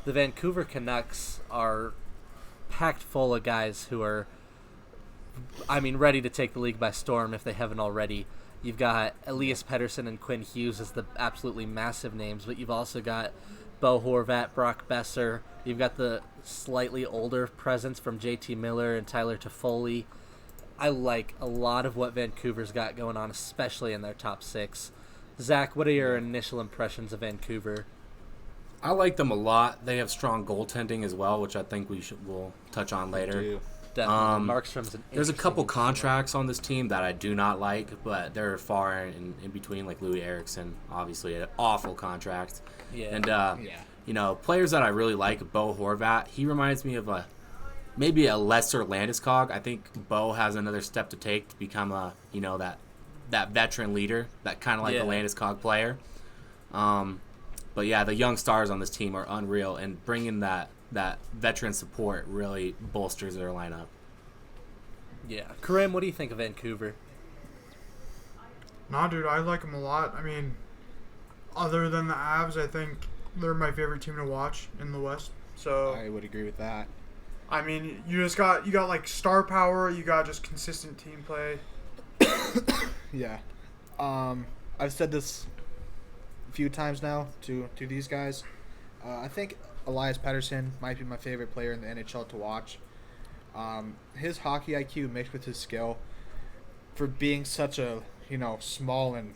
the Vancouver Canucks are packed full of guys who are, ready to take the league by storm if they haven't already. You've got Elias Pettersson and Quinn Hughes as the absolutely massive names, but you've also got Bo Horvat, Brock Besser. You've got the slightly older presence from JT Miller and Tyler Toffoli. I like a lot of what Vancouver's got going on, especially in their top six. Zach, what are your initial impressions of Vancouver? I like them a lot. They have strong goaltending as well, which I think we'll touch on later. Definitely. Markstrom's an There's a couple contracts on this team that I do not like, but they're far in between, like Louis Eriksson, obviously an awful contract. Yeah. And, players that I really like, Bo Horvat, he reminds me of maybe a lesser Landeskog. I think Bo has another step to take to become that veteran leader, that kind of like a Landeskog player. But yeah, the young stars on this team are unreal, and bringing that veteran support really bolsters their lineup. Yeah. Karim, what do you think of Vancouver? Nah, dude, I like them a lot. I mean, other than the Avs, I think they're my favorite team to watch in the West. So I would agree with that. I mean, you got like star power, you got just consistent team play. Yeah. I've said this a few times now to these guys. I think Elias Pettersson might be my favorite player in the NHL to watch. His hockey IQ mixed with his skill for being such a, small and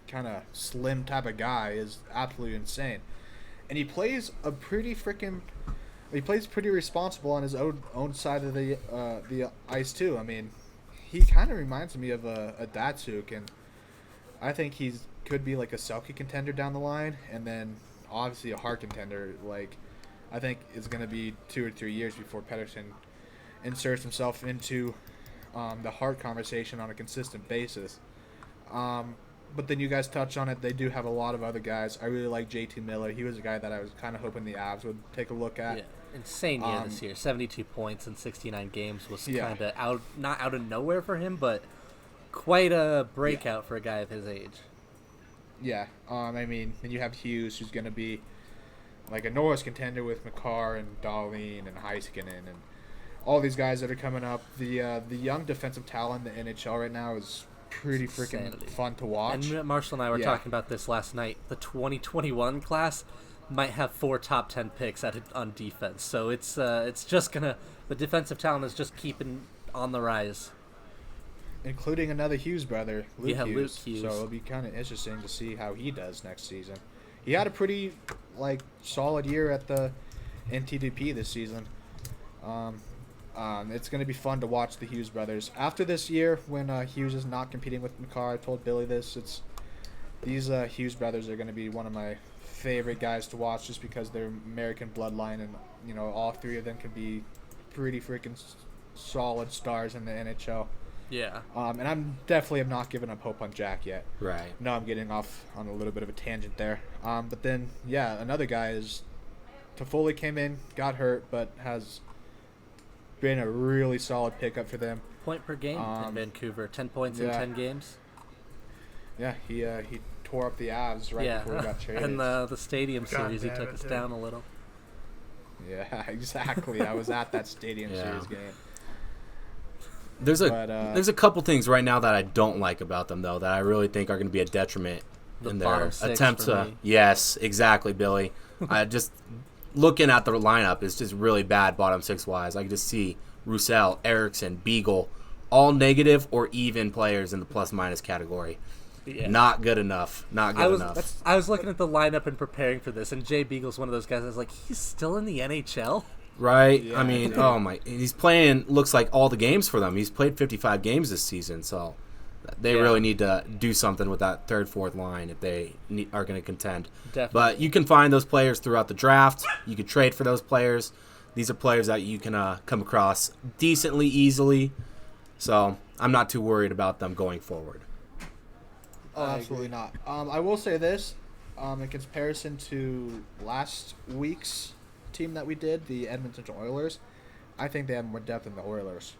kind of slim type of guy is absolutely insane. And he plays pretty responsible on his own side of the ice too. I mean, he kind of reminds me of a Datsuk, and I think could be like a Selke contender down the line, and then obviously a Hart contender. Like, I think it's going to be 2 or 3 years before Pettersson inserts himself into the Hart conversation on a consistent basis. But then you guys touched on it. They do have a lot of other guys. I really like JT Miller. He was a guy that I was kind of hoping the Avs would take a look at. Yeah. Insane year this year. 72 points in 69 games was kind of not out of nowhere for him, but quite a breakout for a guy of his age. Yeah. Then you have Hughes, who's going to be like a Norris contender with Makar and Dahlin and Heiskanen and all these guys that are coming up. The young defensive talent in the NHL right now is pretty freaking fun to watch. And Marshall and I were talking about this last night. The 2021 class might have 4 top 10 picks on defense. So it's just the defensive talent is just keeping on the rise. Including another Hughes brother, Luke Hughes. Luke Hughes. So it'll be kind of interesting to see how he does next season. He had a pretty solid year at the NTDP this season. It's going to be fun to watch the Hughes brothers. After this year, when Hughes is not competing with Makar, I told Billy this. These Hughes brothers are going to be one of my favorite guys to watch just because they're American bloodline, and all 3 of them can be pretty freaking solid stars in the NHL. Yeah. And I'm definitely not giving up hope on Jack yet. Right. No, I'm getting off on a little bit of a tangent there. But then, another guy is Toffoli came in, got hurt, but has been a really solid pickup for them. Point per game in Vancouver. 10 points in 10 games. Yeah, he tore up the Avs right before he got traded. And the Stadium Series, he took us down a little. Yeah, exactly. I was at that Stadium Series game. There's a couple things right now that I don't like about them, though, that I really think are going to be a detriment in their attempt to. Yes, exactly, Billy. I just looking at the lineup is just really bad bottom 6 wise. I can just see Roussel, Eriksson, Beagle, all negative or even players in the plus minus category. Yeah. Not good enough. Enough. I was looking at the lineup and preparing for this, and Jay Beagle's one of those guys. I was like, he's still in the NHL. Right. Yeah. I mean, oh my, he's playing. Looks like all the games for them. He's played 55 games this season, so they really need to do something with that 3rd, 4th line if they are going to contend. Definitely. But you can find those players throughout the draft. You can trade for those players. These are players that you can come across decently easily. So I'm not too worried about them going forward. Oh, absolutely not. I will say this, in comparison to last week's team that we did, the Edmonton Oilers, I think they have more depth than the Oilers.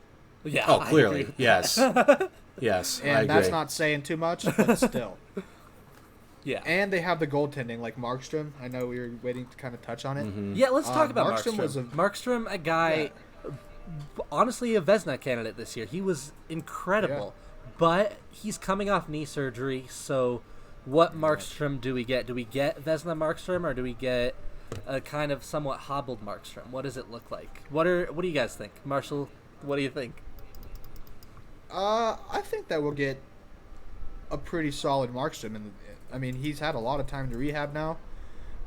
Yeah. Oh, clearly. Yes. Yes. And that's not saying too much, but still. Yeah. And they have the goaltending, like Markstrom. I know we were waiting to kind of touch on it. Mm-hmm. Yeah, let's talk about Markstrom. Markstrom. Markstrom, a guy, honestly, a Vezina candidate this year. He was incredible. But he's coming off knee surgery, so what Markstrom do we get? Do we get Vezina Markstrom, or do we get a kind of somewhat hobbled Markstrom? What does it look like? What do you guys think? Marshall, what do you think? I think that we'll get a pretty solid Markstrom. And I mean, he's had a lot of time to rehab now.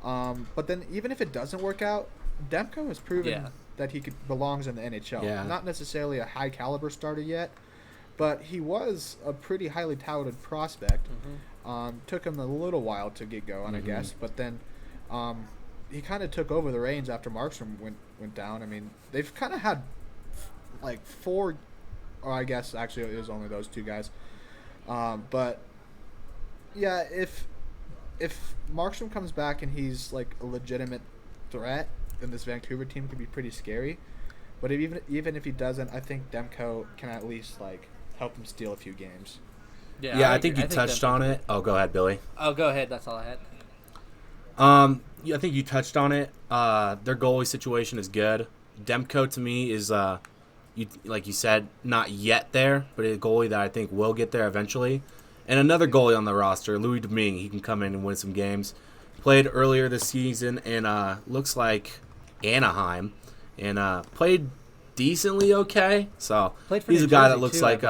But then even if it doesn't work out, Demko has proven that he belongs in the NHL. Yeah. Not necessarily a high caliber starter yet, but he was a pretty highly touted prospect. Mm-hmm. Took him a little while to get going, I guess. But then he kind of took over the reins after Markstrom went down. I mean, they've kind of had like 4, or I guess actually it was only those 2 guys. But yeah, if Markstrom comes back and he's like a legitimate threat, then this Vancouver team could be pretty scary. But even if he doesn't, I think Demko can at least like help him steal a few games. Yeah, I think you touched on it. Oh, go ahead, Billy. Oh, go ahead. That's all I had. I think you touched on it. Their goalie situation is good. Demko to me is, like you said, not yet there, but a goalie that I think will get there eventually. And another goalie on the roster, Louis Domingue, he can come in and win some games. Played earlier this season in looks like Anaheim, and played decently okay. So he's a guy that looks like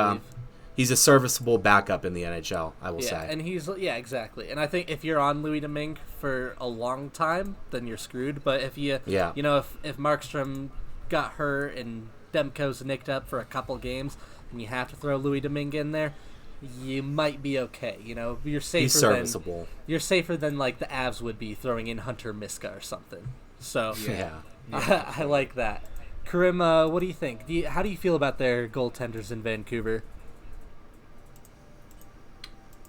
he's a serviceable backup in the NHL, I will say. And exactly. And I think if you're on Louis Domingue for a long time, then you're screwed. But if if Markstrom got hurt and Demko's nicked up for a couple games, and you have to throw Louis Domingue in there, you might be okay. You're safer. He's serviceable. You're safer than like the Avs would be throwing in Hunter Miska or something. So I like that. Karim, what do you think? How do you feel about their goaltenders in Vancouver?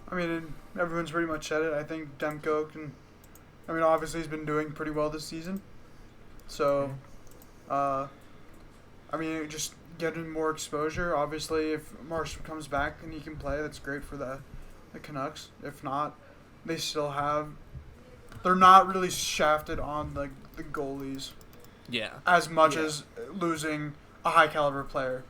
I mean, everyone's pretty much said it. I think Demko can. I mean, obviously he's been doing pretty well this season. So, I mean, just getting more exposure. Obviously, if Marshall comes back and he can play, that's great for the Canucks. If not, they still have. They're not really shafted on the goalies. Yeah. As much as losing a high caliber player.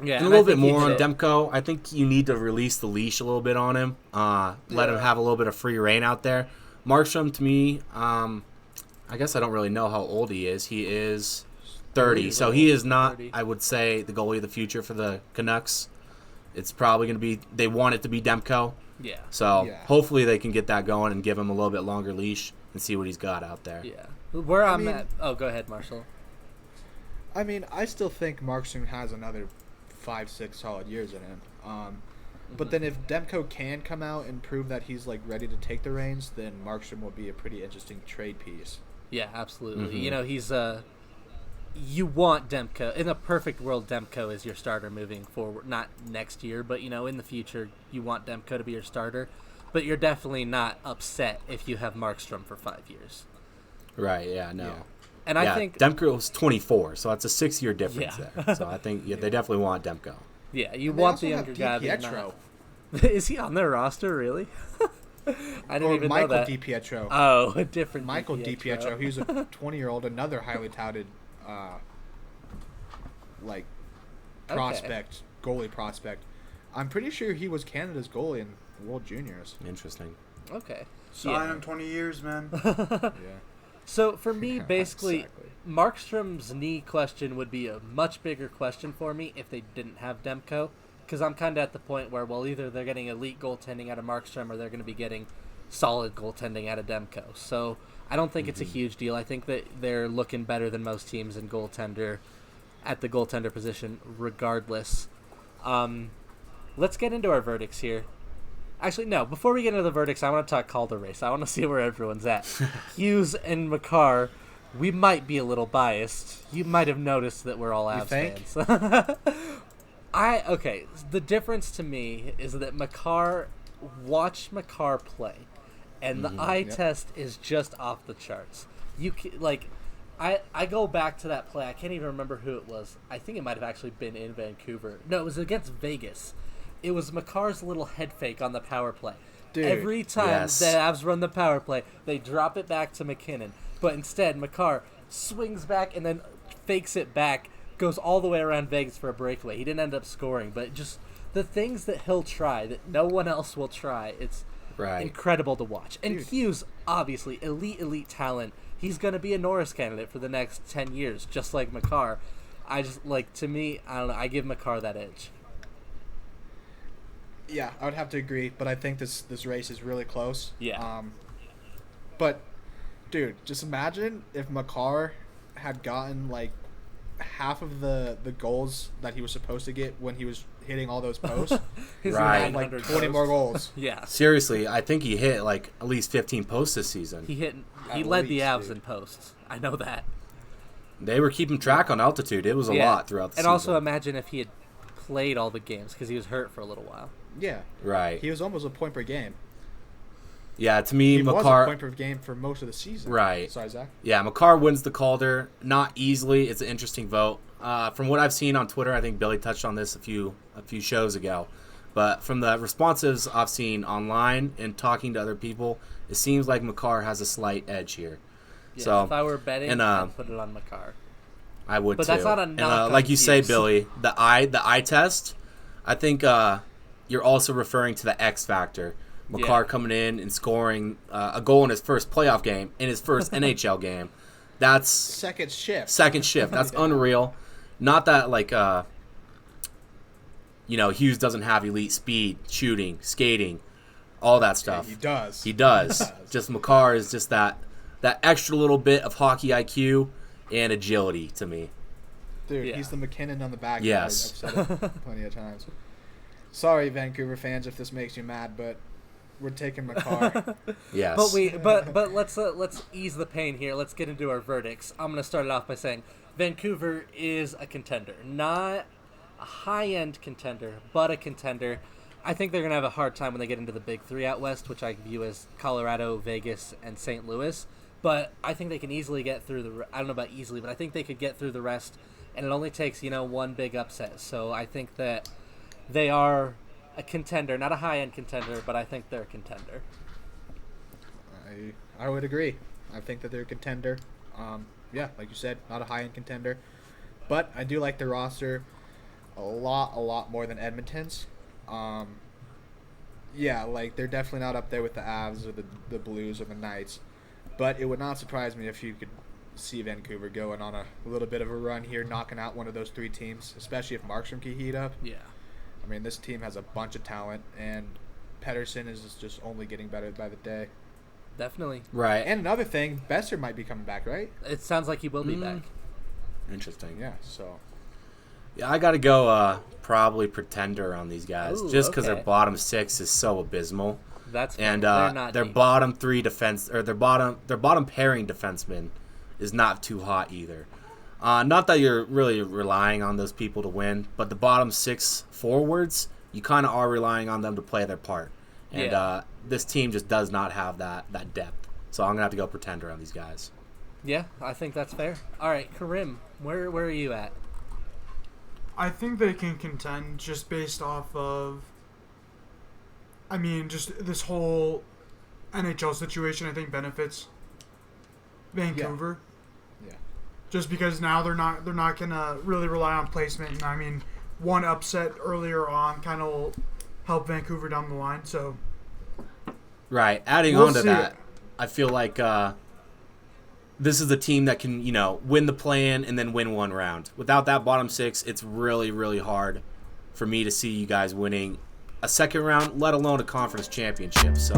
Yeah, and a little bit more on Demko. I think you need to release the leash a little bit on him. Let him have a little bit of free reign out there. Markstrom, to me, I guess I don't really know how old he is. He is 30, so he is not, 30. I would say, the goalie of the future for the Canucks. It's probably going to be, they want it to be Demko. Yeah. So hopefully they can get that going and give him a little bit longer leash and see what he's got out there. Yeah. Where I'm at. Oh, go ahead, Marshall. I mean, I still think Markstrom has another 5-6 solid years in him. But then if Demko can come out and prove that he's like ready to take the reins, then Markstrom will be a pretty interesting trade piece. Yeah, absolutely. He's you want Demko in a perfect world. Demko is your starter moving forward, not next year, but in the future you want Demko to be your starter. But you're definitely not upset if you have Markstrom for 5 years. Right? Yeah. No. Yeah. And I think Demko was 24, so it's a 6-year difference there. So I think they definitely want Demko. Yeah, you want the younger guy. DiPietro. Is he on their roster, really? I didn't even know that. Michael DiPietro. Oh, a different Michael DiPietro. He's a 20-year-old, another highly touted goalie prospect. I'm pretty sure he was Canada's goalie in World Juniors. Interesting. Okay. Sign him 20 years, man. Yeah. So for me, basically, Markstrom's knee question would be a much bigger question for me if they didn't have Demko, because I'm kind of at the point where, either they're getting elite goaltending out of Markstrom or they're going to be getting solid goaltending out of Demko. So I don't think it's a huge deal. I think that they're looking better than most teams in goaltender at the goaltender position regardless. Let's get into our verdicts here. Actually, no. Before we get into the verdicts, I want to talk Calder race. I want to see where everyone's at. Hughes and Makar, we might be a little biased. You might have noticed that we're all Avs fans. The difference to me is that watch Makar play, and the eye test is just off the charts. I go back to that play. I can't even remember who it was. I think it might have actually been in Vancouver. No, it was against Vegas. It was Makar's little head fake on the power play. Dude, every time the Avs run the power play, they drop it back to McKinnon. But instead, Makar swings back and then fakes it back, goes all the way around Vegas for a breakaway. He didn't end up scoring, but just the things that he'll try that no one else will try, it's incredible to watch. And Hughes, obviously, elite talent. He's going to be a Norris candidate for the next 10 years, just like Makar. To me, I don't know, I give Makar that edge. Yeah, I would have to agree, but I think this race is really close. Yeah. But, dude, just imagine if Makar had gotten, half of the goals that he was supposed to get when he was hitting all those posts. Right. 20 more goals. Yeah. Seriously, I think he hit, at least 15 posts this season. He led the Avs in posts. I know that. They were keeping track on altitude. It was a lot throughout the season. And also imagine if he had played all the games because he was hurt for a little while. Yeah. Right. He was almost a point per game. Yeah, to me, Makar was a point per game for most of the season. Right. Sorry, Zach. Yeah, Makar wins the Calder. Not easily. It's an interesting vote. From what I've seen on Twitter, I think Billy touched on this a few shows ago. But from the responses I've seen online and talking to other people, it seems like Makar has a slight edge here. Yeah, so, if I were betting, I'd put it on Makar. I would but too. But that's not a knock. Like you say, Billy, the eye test. I think you're also referring to the X factor. Makar coming in and scoring a goal in his first playoff game, in his first NHL game. That's second shift. That's unreal. Not that Hughes doesn't have elite speed, shooting, skating, all that stuff. Yeah, he does. Just Makar is just that extra little bit of hockey IQ and agility to me. Dude, he's the McKinnon on the back. Yes. I've said it plenty of times. Sorry, Vancouver fans, if this makes you mad, but we're taking Makar. Yes. But let's ease the pain here. Let's get into our verdicts. I'm going to start it off by saying Vancouver is a contender. Not a high-end contender, but a contender. I think they're going to have a hard time when they get into the big three out west, which I view as Colorado, Vegas, and St. Louis. But I think they can easily get through I don't know about easily, but I think they could get through the rest, and it only takes, one big upset. So I think that they are a contender, not a high-end contender, but I think they're a contender. I would agree. I think that they're a contender. Like you said, not a high-end contender. But I do like their roster a lot more than Edmonton's. They're definitely not up there with the Avs or the Blues or the Knights. But it would not surprise me if you could see Vancouver going on a little bit of a run here, knocking out one of those three teams, especially if Markstrom can heat up. Yeah. I mean, this team has a bunch of talent, and Pettersson is just only getting better by the day. Definitely. Right. And another thing, Besser might be coming back, right? It sounds like he will be back. Interesting. Yeah, so. Yeah, I got to go probably pretender on these guys, just because their okay. bottom six is so abysmal. That's and their deep. bottom three defense or their bottom pairing defenseman is not too hot either. Not that you're really relying on those people to win, but the bottom six forwards, you kind of are relying on them to play their part. And this team just does not have that depth. So I'm going to have to go pretender on these guys. Yeah, I think that's fair. All right, Karim, where are you at? I think they can contend just based off of, just this whole NHL situation, I think benefits Vancouver. Yeah. Just because now they're not gonna really rely on placement, and one upset earlier on kind of will help Vancouver down the line. So, right. Adding on to that, I feel like this is a team that can win the play-in and then win one round. Without that bottom six, it's really, really hard for me to see you guys winning a second round, let alone a conference championship. So